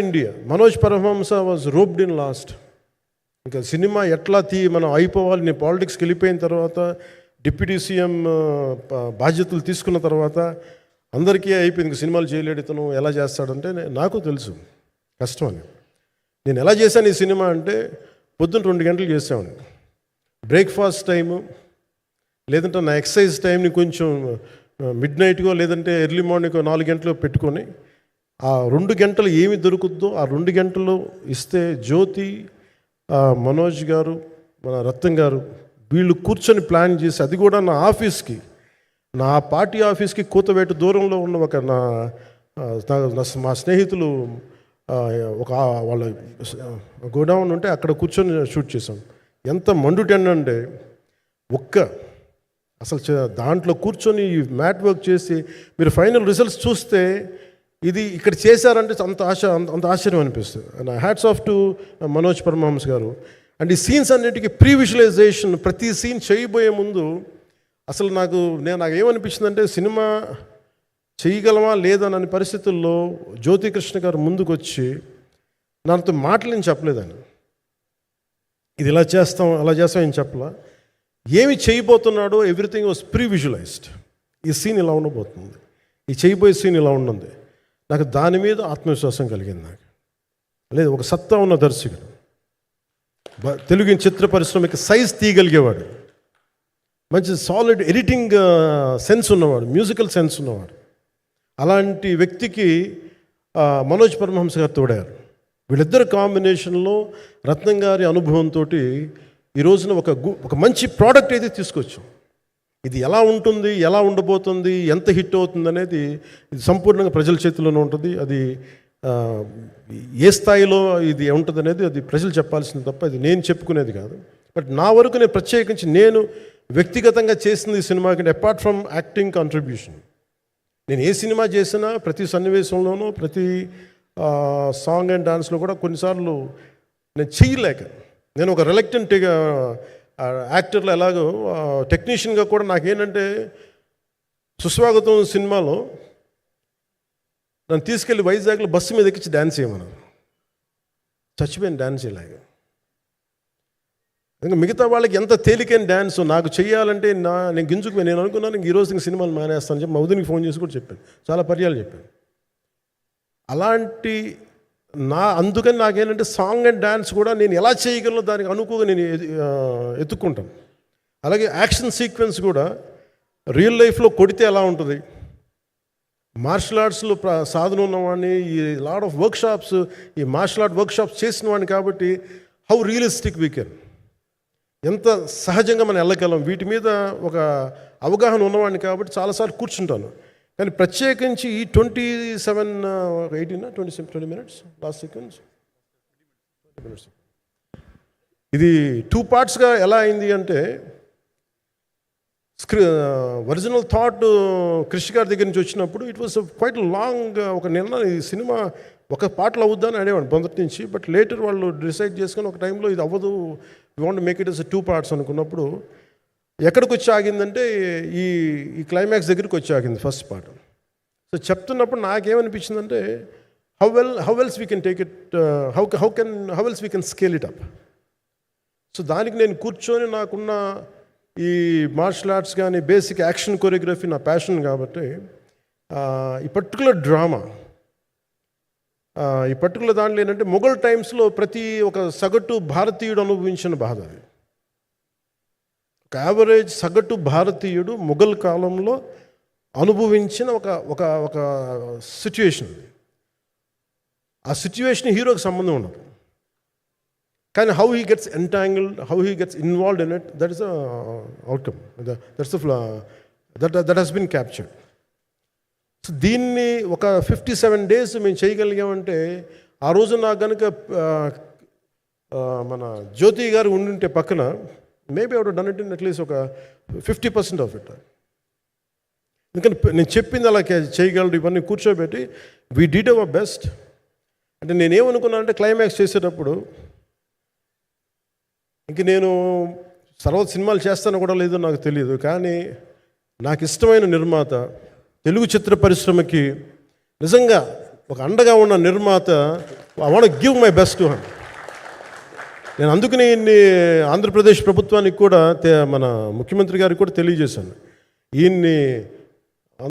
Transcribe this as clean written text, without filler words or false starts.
India Manoj Paramahamsa was roped in last. ఇంకా cinema ఎట్లా మనం అయిపోవాలి, నేను పాలిటిక్స్కి వెళ్ళిపోయిన తర్వాత డిప్యూటీ సీఎం బాధ్యతలు తీసుకున్న తర్వాత అందరికీ అయిపోయింది. సినిమాలు చేయలేడు ఇతను, ఎలా చేస్తాడంటే నాకు తెలుసు కష్టం అని. నేను ఎలా చేశాను ఈ సినిమా అంటే, పొద్దున్న 2 గంటలు చేసామండి. బ్రేక్ఫాస్ట్ టైము, లేదంటే నా ఎక్సర్సైజ్ టైంని కొంచెం మిడ్ నైట్గో లేదంటే ఎర్లీ మార్నింగ్ 4 గంటలు పెట్టుకొని ఆ 2 గంటలు ఏమి దొరుకుద్దో ఆ 2 గంటలు ఇస్తే జ్యోతి, మనోజ్ గారు, మన రత్నం గారు వీళ్ళు కూర్చొని ప్లాన్ చేసి, అది కూడా నా ఆఫీస్కి, నా పార్టీ ఆఫీస్కి కూతవేటు దూరంలో ఉన్న ఒక మా స్నేహితులు ఒక వాళ్ళ గోడౌన్ ఉంటే అక్కడ కూర్చొని షూట్ చేసాం. ఎంత మండుటెండంటే అసలు దాంట్లో కూర్చొని మ్యాట్ వర్క్ చేసి మీరు ఫైనల్ రిజల్ట్స్ చూస్తే ఇది ఇక్కడ చేశారంటే అంత ఆశ్చర్యం అనిపిస్తుంది. And hats off to Manoj Paramahamsa garu. And ఈ సీన్స్ అన్నిటికీ ప్రీ విజువలైజేషన్, ప్రతి సీన్ చేయబోయే ముందు అసలు నాకు ఏమనిపించిందంటే, సినిమా చేయగలమా లేదనని పరిస్థితుల్లో జ్యోతికృష్ణ గారు ముందుకు వచ్చి నాతో మాటలు నేను చెప్పలేదని, ఇది ఇలా చేస్తాం అలా చేస్తాం ఏం చెప్పలా, ఏమి చేయబోతున్నాడో ఎవ్రీథింగ్ వాజ్ ప్రీ విజువలైజ్డ్. ఈ సీన్ ఇలా ఉండబోతుంది, ఈ చేయబోయే సీన్ ఇలా ఉండదు. నాకు దాని మీద ఆత్మవిశ్వాసం కలిగింది. నాకు లేదు, ఒక సత్తా ఉన్న దర్శకుడు, తెలుగు చిత్ర పరిశ్రమకి సైజ్ తీయగలిగేవాడు, మంచి సాలిడ్ ఎడిటింగ్ సెన్స్ ఉన్నవాడు, మ్యూజికల్ సెన్స్ ఉన్నవాడు. అలాంటి వ్యక్తికి మనోజ్ పరమహంస గారు తోడారు. వీళ్ళిద్దరు కాంబినేషన్లో రత్నం గారి అనుభవంతో ఈ రోజున ఒక మంచి ప్రోడక్ట్ అయితే తీసుకొచ్చాం. ఇది ఎలా ఉంటుంది, ఎలా ఉండబోతుంది, ఎంత హిట్ అవుతుంది అనేది ఇది సంపూర్ణంగా ప్రజల చేతిలోనే ఉంటుంది. అది ఏ స్థాయిలో ఇది ఉంటుంది అనేది అది ప్రజలు చెప్పాల్సింది తప్ప ఇది నేను చెప్పుకునేది కాదు. బట్ నా వరకు నేను ప్రత్యేకించి నేను వ్యక్తిగతంగా చేసింది ఈ సినిమాకి, అపార్ట్ ఫ్రమ్ యాక్టింగ్ కాంట్రిబ్యూషన్, నేను ఏ సినిమా చేసినా ప్రతి సన్నివేశంలోనూ ప్రతి సాంగ్ అండ్ డాన్స్లో కూడా కొన్నిసార్లు నేను చేయలేక, నేను ఒక రిలక్టెంట్ యాక్టర్లో ఎలాగో టెక్నీషియన్గా కూడా నాకేంటంటే, సుస్వాగతం సినిమాలో నన్ను తీసుకెళ్ళి వైజాగ్లో బస్సు మీద ఎక్కించి డ్యాన్స్ చేయమన్నారు. చచ్చిపోయాను డ్యాన్స్ చేయలేక. ఇంకా మిగతా వాళ్ళకి ఎంత తేలికైన డ్యాన్స్ నాకు చేయాలంటే నేను గింజుకుపోయి నేను అనుకున్నాను ఈరోజు ఇంక సినిమాలు మానేస్తాను చెప్పి మా వదినికి ఫోన్ చేసి కూడా చెప్పాను, చాలా పర్యాలు చెప్పాను. అలాంటి అందుకని నాకేంటంటే సాంగ్ అండ్ డ్యాన్స్ కూడా నేను ఎలా చేయగలను దానికి అనుకోగా నేను ఎత్తుక్కుంటాను. అలాగే యాక్షన్ సీక్వెన్స్ కూడా రియల్ లైఫ్లో కొడితే ఎలా ఉంటుంది, మార్షల్ ఆర్ట్స్లో సాధన ఉన్నవాడిని, ఈ లాట్ ఆఫ్ వర్క్షాప్స్, ఈ మార్షల్ ఆర్ట్ వర్క్షాప్స్ చేసిన వాడిని కాబట్టి హౌ రియలిస్టిక్ వీ కెన్, ఎంత సహజంగా మనం వెళ్ళగలం, వీటి మీద ఒక అవగాహన ఉన్నవాడిని కాబట్టి చాలాసార్లు కూర్చుంటాను. కానీ ప్రత్యేకించి ఈ 20 minutes లాస్ట్ సీక్వెన్స్, 20 minutes ఇది 2 partsగా ఎలా అయింది అంటే, ఒరిజినల్ థాట్ క్రిష్ గారి దగ్గర నుంచి వచ్చినప్పుడు ఇట్ వాస్ క్వైట్ లాంగ్. ఒక నిర్ణయం, ఈ సినిమా ఒక పాటలో అవుద్దని అడేవాడు మొదటి నుంచి. బట్ లేటర్ వాళ్ళు డిసైడ్ చేసుకొని ఒక టైంలో ఇది అవ్వదు, you want make it as 2 parts అనుకున్నప్పుడు ఎక్కడికి వచ్చి ఆగిందంటే ఈ క్లైమాక్స్ దగ్గరికి వచ్చి ఆగింది ఫస్ట్ పార్ట్. సో చెప్తున్నప్పుడు నాకేమనిపించిందంటే, how else we can take it, how else we can scale it up. So దానికి నేను కూర్చొని నాకున్న ఈ మార్షల్ ఆర్ట్స్ కానీ బేసిక్ యాక్షన్ కొరియోగ్రఫీ నా ప్యాషన్ కాబట్టి ఈ పర్టికులర్ డ్రామా, ఈ పర్టికులర్ దాంట్లో ఏంటంటే మొఘల్ టైమ్స్లో ప్రతి ఒక సగటు భారతీయుడు అనుభవించిన బాధ అది. ఒక యావరేజ్ సగటు భారతీయుడు మొఘల్ కాలంలో అనుభవించిన ఒక సిచ్యువేషన్. ఆ సిచ్యువేషన్ హీరోకి సంబంధం ఉండదు, కానీ how he gets entangled, how he gets involved in it, that is the outcome, that has been captured. So దీన్ని ఒక 57 days మేము చేయగలిగామంటే, ఆ రోజు నాకు కనుక మన జ్యోతి గారు ఉండుంటే పక్కన, maybe I would done it in at least ఒక 50% ఆఫ్ ఇట్. ఎందుకంటే నేను చెప్పింది అలా చేయగలడు, ఇవన్నీ కూర్చోబెట్టి వీ డిడ్ అవర్ బెస్ట్. అంటే నేనేమనుకున్నానంటే, క్లైమాక్స్ చేసేటప్పుడు ఇంక నేను సినిమాలు చేస్తానో కూడా లేదో నాకు తెలియదు, కానీ నాకు ఇష్టమైన నిర్మాత, తెలుగు చిత్ర పరిశ్రమకి నిజంగా ఒక అండగా ఉన్న నిర్మాత, I want give my best to హమ్. నేను అందుకని ఆంధ్రప్రదేశ్ ప్రభుత్వానికి కూడా మన ముఖ్యమంత్రి గారికి కూడా తెలియజేశాను, ఈయన్ని